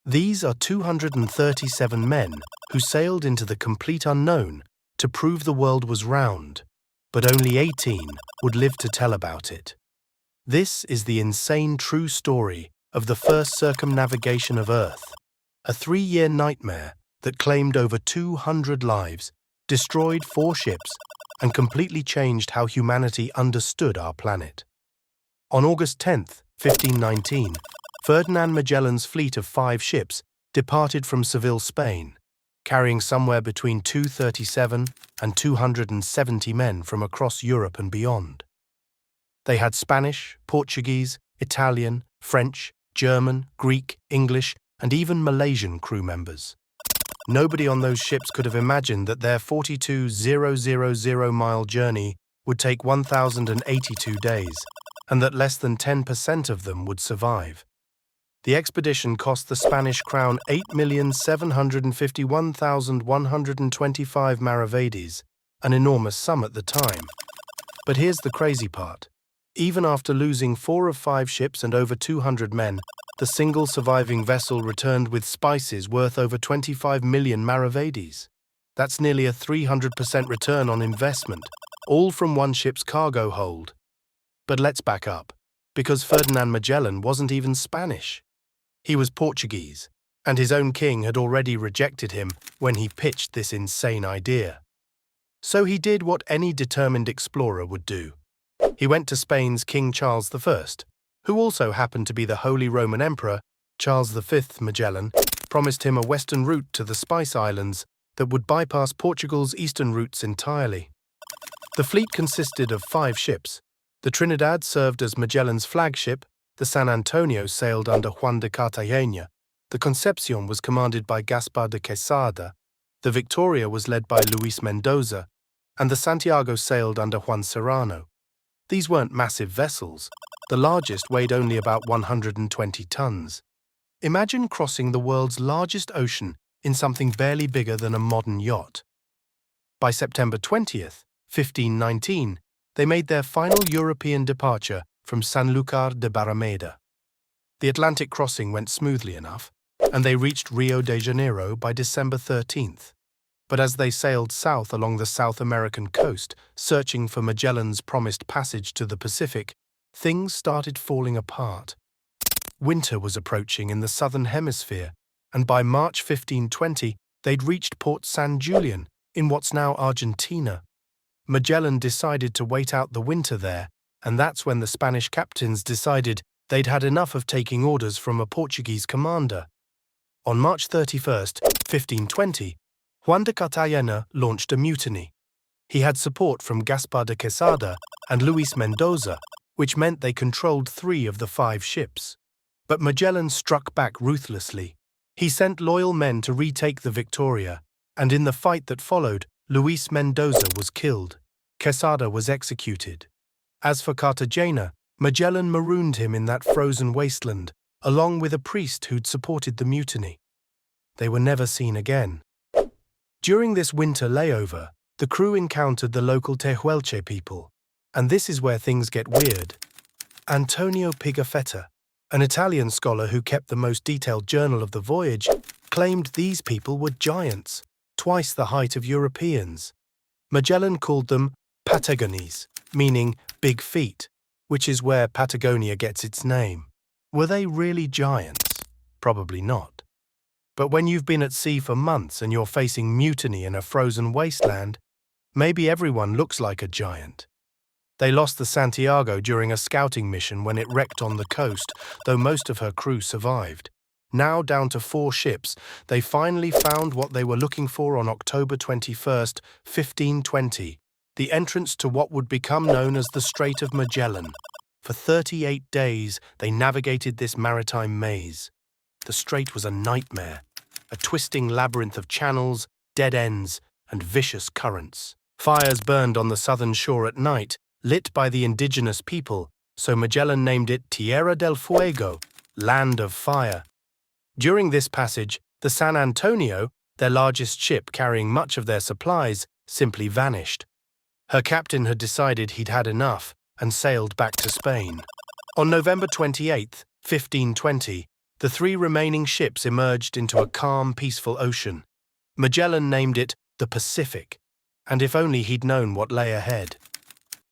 These are 237 men who sailed into the complete unknown to prove the world was round, but only 18 would live to tell about it. This is the insane true story of the first circumnavigation of Earth, a 3-year nightmare that claimed over 200 lives, destroyed 4 ships, and completely changed how humanity understood our planet. On August 10, 1519, Ferdinand Magellan's fleet of 5 ships departed from Seville, Spain, carrying somewhere between 237 and 270 men from across Europe and beyond. They had Spanish, Portuguese, Italian, French, German, Greek, English, and even Malaysian crew members. Nobody on those ships could have imagined that their 42,000-mile journey would take 1,082 days, and that less than 10% of them would survive. The expedition cost the Spanish crown 8,751,125 maravedís, an enormous sum at the time. But here's the crazy part. Even after losing 4 of 5 ships and over 200 men, the single surviving vessel returned with spices worth over 25 million maravedís. That's nearly a 300% return on investment, all from one ship's cargo hold. But let's back up, because Ferdinand Magellan wasn't even Spanish. He was Portuguese, and his own king had already rejected him when he pitched this insane idea. So he did what any determined explorer would do. He went to Spain's King Charles I, who also happened to be the Holy Roman Emperor. Charles V Magellan promised him a western route to the Spice Islands that would bypass Portugal's eastern routes entirely. The fleet consisted of 5 ships. The Trinidad served as Magellan's flagship, the San Antonio sailed under Juan de Cartagena, the Concepcion was commanded by Gaspar de Quesada, the Victoria was led by Luis Mendoza, and the Santiago sailed under Juan Serrano. These weren't massive vessels. The largest weighed only about 120 tons. Imagine crossing the world's largest ocean in something barely bigger than a modern yacht. By September 20th, 1519, they made their final European departure from Sanlúcar de Barrameda. The Atlantic crossing went smoothly enough, and they reached Rio de Janeiro by December 13th. But as they sailed south along the South American coast, searching for Magellan's promised passage to the Pacific, things started falling apart. Winter was approaching in the southern hemisphere, and by March 1520, they'd reached Port San Julian in what's now Argentina. Magellan decided to wait out the winter there, and that's when the Spanish captains decided they'd had enough of taking orders from a Portuguese commander. On March 31st, 1520, Juan de Cartagena launched a mutiny. He had support from Gaspar de Quesada and Luis Mendoza, which meant they controlled 3 of the 5 ships. But Magellan struck back ruthlessly. He sent loyal men to retake the Victoria, and in the fight that followed, Luis Mendoza was killed. Quesada was executed. As for Cartagena, Magellan marooned him in that frozen wasteland, along with a priest who'd supported the mutiny. They were never seen again. During this winter layover, the crew encountered the local Tehuelche people, and this is where things get weird. Antonio Pigafetta, an Italian scholar who kept the most detailed journal of the voyage, claimed these people were giants, twice the height of Europeans. Magellan called them Patagonese, meaning big feet, which is where Patagonia gets its name. Were they really giants? Probably not. But when you've been at sea for months and you're facing mutiny in a frozen wasteland, maybe everyone looks like a giant. They lost the Santiago during a scouting mission when it wrecked on the coast, though most of her crew survived. Now down to 4 ships, they finally found what they were looking for on October 21st, 1520, the entrance to what would become known as the Strait of Magellan. For 38 days, they navigated this maritime maze. The strait was a nightmare, a twisting labyrinth of channels, dead ends, and vicious currents. Fires burned on the southern shore at night, lit by the indigenous people, so Magellan named it Tierra del Fuego, Land of Fire. During this passage, the San Antonio, their largest ship carrying much of their supplies, simply vanished. Her captain had decided he'd had enough and sailed back to Spain. On November 28, 1520, The 3 remaining ships emerged into a calm, peaceful ocean. Magellan named it the Pacific, and if only he'd known what lay ahead.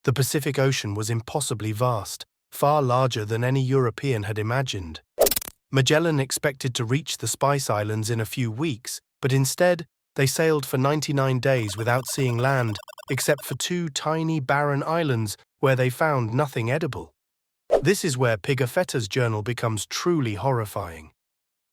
The Pacific Ocean was impossibly vast, far larger than any European had imagined. Magellan expected to reach the Spice Islands in a few weeks, but instead, they sailed for 99 days without seeing land, except for 2 tiny, barren islands where they found nothing edible. This is where Pigafetta's journal becomes truly horrifying.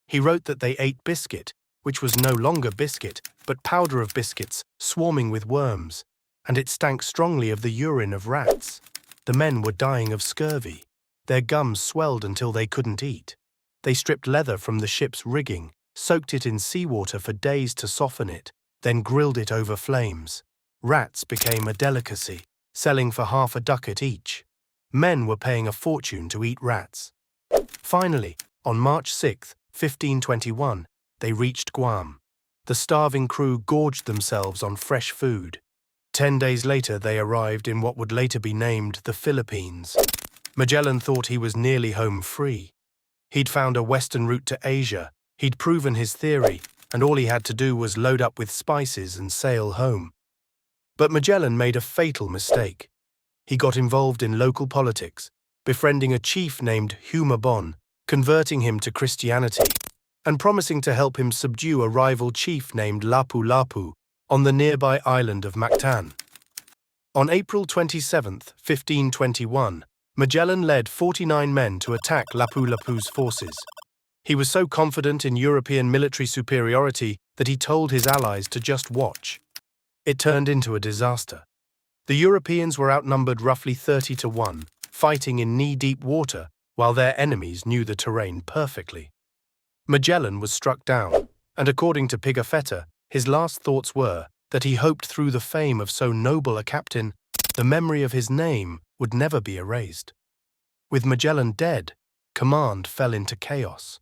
He wrote that they ate biscuit, which was no longer biscuit, but powder of biscuits, swarming with worms, and it stank strongly of the urine of rats. The men were dying of scurvy. Their gums swelled until they couldn't eat. They stripped leather from the ship's rigging, soaked it in seawater for days to soften it, then grilled it over flames. Rats became a delicacy, selling for half a ducat each. Men were paying a fortune to eat rats. Finally, on March 6, 1521, they reached Guam. The starving crew gorged themselves on fresh food. 10 days later, they arrived in what would later be named the Philippines. Magellan thought he was nearly home free. He'd found a western route to Asia, he'd proven his theory, and all he had to do was load up with spices and sail home. But Magellan made a fatal mistake. He got involved in local politics, befriending a chief named Humabon, converting him to Christianity, and promising to help him subdue a rival chief named Lapu-Lapu on the nearby island of Mactan. On April 27, 1521, Magellan led 49 men to attack Lapu-Lapu's forces. He was so confident in European military superiority that he told his allies to just watch. It turned into a disaster. The Europeans were outnumbered roughly 30-1, fighting in knee-deep water, while their enemies knew the terrain perfectly. Magellan was struck down, and according to Pigafetta, his last thoughts were that he hoped through the fame of so noble a captain, the memory of his name would never be erased. With Magellan dead, command fell into chaos.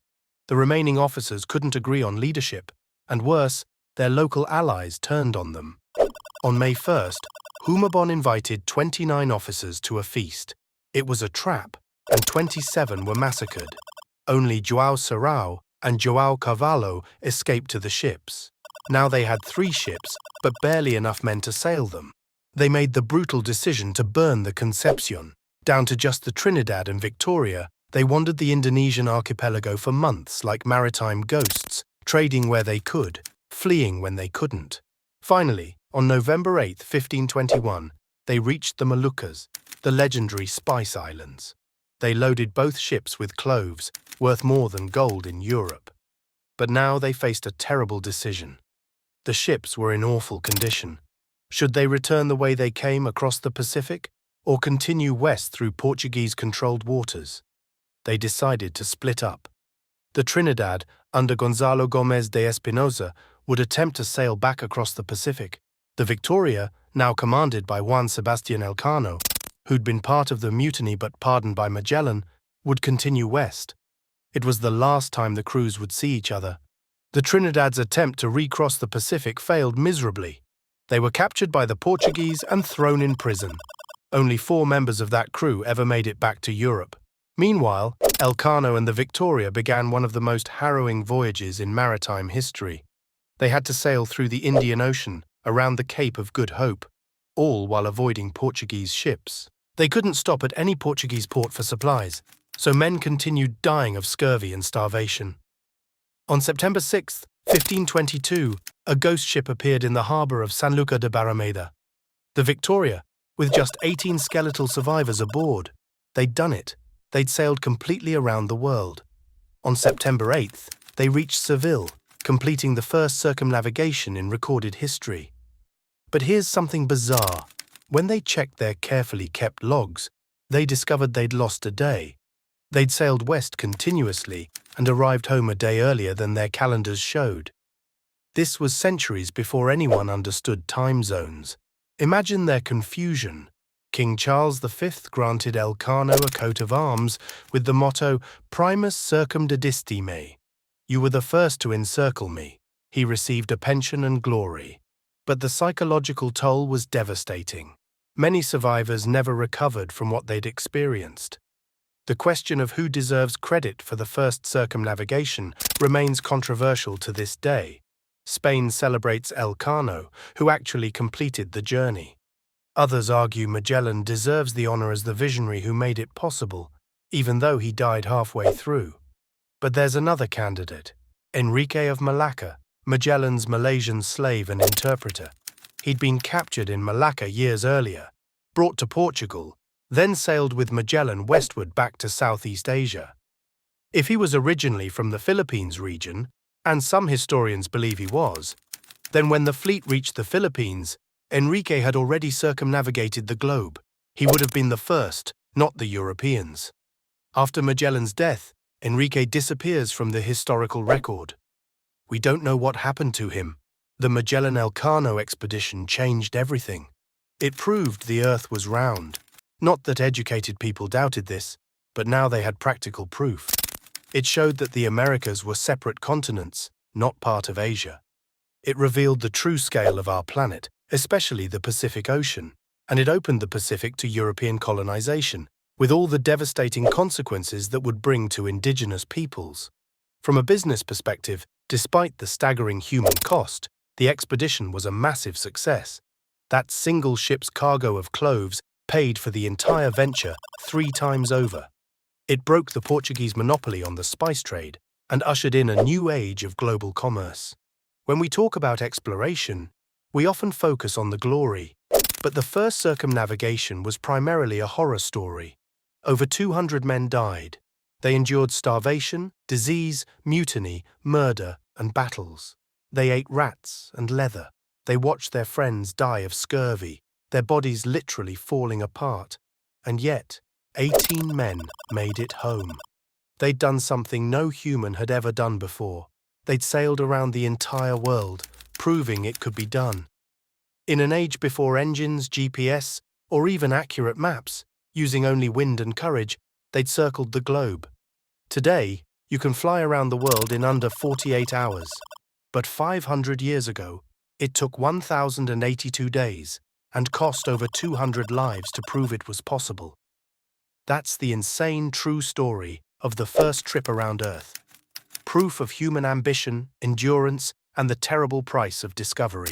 The remaining officers couldn't agree on leadership, and worse, their local allies turned on them. On May 1st, Humabon invited 29 officers to a feast. It was a trap, and 27 were massacred. Only João Serrao and João Carvalho escaped to the ships. Now they had 3 ships, but barely enough men to sail them. They made the brutal decision to burn the Concepcion. Down to just the Trinidad and Victoria, they wandered the Indonesian archipelago for months like maritime ghosts, trading where they could, fleeing when they couldn't. Finally, on November 8, 1521, they reached the Moluccas, the legendary Spice Islands. They loaded both ships with cloves, worth more than gold in Europe. But now they faced a terrible decision. The ships were in awful condition. Should they return the way they came across the Pacific, or continue west through Portuguese-controlled waters? They decided to split up. The Trinidad, under Gonzalo Gómez de Espinosa, would attempt to sail back across the Pacific. The Victoria, now commanded by Juan Sebastián Elcano, who'd been part of the mutiny but pardoned by Magellan, would continue west. It was the last time the crews would see each other. The Trinidad's attempt to recross the Pacific failed miserably. They were captured by the Portuguese and thrown in prison. Only 4 members of that crew ever made it back to Europe. Meanwhile, Elcano and the Victoria began one of the most harrowing voyages in maritime history. They had to sail through the Indian Ocean, around the Cape of Good Hope, all while avoiding Portuguese ships. They couldn't stop at any Portuguese port for supplies, so men continued dying of scurvy and starvation. On September 6, 1522, a ghost ship appeared in the harbour of San Lucar de Barrameda. The Victoria, with just 18 skeletal survivors aboard. They'd done it. They'd sailed completely around the world. On September 8th, they reached Seville, completing the first circumnavigation in recorded history. But here's something bizarre. When they checked their carefully kept logs, they discovered they'd lost a day. They'd sailed west continuously and arrived home a day earlier than their calendars showed. This was centuries before anyone understood time zones. Imagine their confusion. King Charles V granted Elcano a coat of arms with the motto Primus circumdedisти me. You were the first to encircle me. He received a pension and glory. But the psychological toll was devastating. Many survivors never recovered from what they'd experienced. The question of who deserves credit for the first circumnavigation remains controversial to this day. Spain celebrates Elcano, who actually completed the journey. Others argue Magellan deserves the honor as the visionary who made it possible, even though he died halfway through. But there's another candidate, Enrique of Malacca, Magellan's Malaysian slave and interpreter. He'd been captured in Malacca years earlier, brought to Portugal, then sailed with Magellan westward back to Southeast Asia. If he was originally from the Philippines region, and some historians believe he was, then when the fleet reached the Philippines, Enrique had already circumnavigated the globe. He would have been the first, not the Europeans. After Magellan's death, Enrique disappears from the historical record. We don't know what happened to him. The Magellan-Elcano expedition changed everything. It proved the Earth was round. Not that educated people doubted this, but now they had practical proof. It showed that the Americas were separate continents, not part of Asia. It revealed the true scale of our planet, especially the Pacific Ocean, and it opened the Pacific to European colonization, with all the devastating consequences that would bring to indigenous peoples. From a business perspective, despite the staggering human cost, the expedition was a massive success. That single ship's cargo of cloves paid for the entire venture 3 times over. It broke the Portuguese monopoly on the spice trade and ushered in a new age of global commerce. When we talk about exploration, we often focus on the glory, but the first circumnavigation was primarily a horror story. Over 200 men died. They endured starvation, disease, mutiny, murder, and battles. They ate rats and leather. They watched their friends die of scurvy, their bodies literally falling apart. And yet, 18 men made it home. They'd done something no human had ever done before. They'd sailed around the entire world, proving it could be done. In an age before engines, GPS, or even accurate maps, using only wind and courage, they'd circled the globe. Today, you can fly around the world in under 48 hours. But 500 years ago, it took 1,082 days and cost over 200 lives to prove it was possible. That's the insane true story of the first trip around Earth. Proof of human ambition, endurance, and the terrible price of discovery.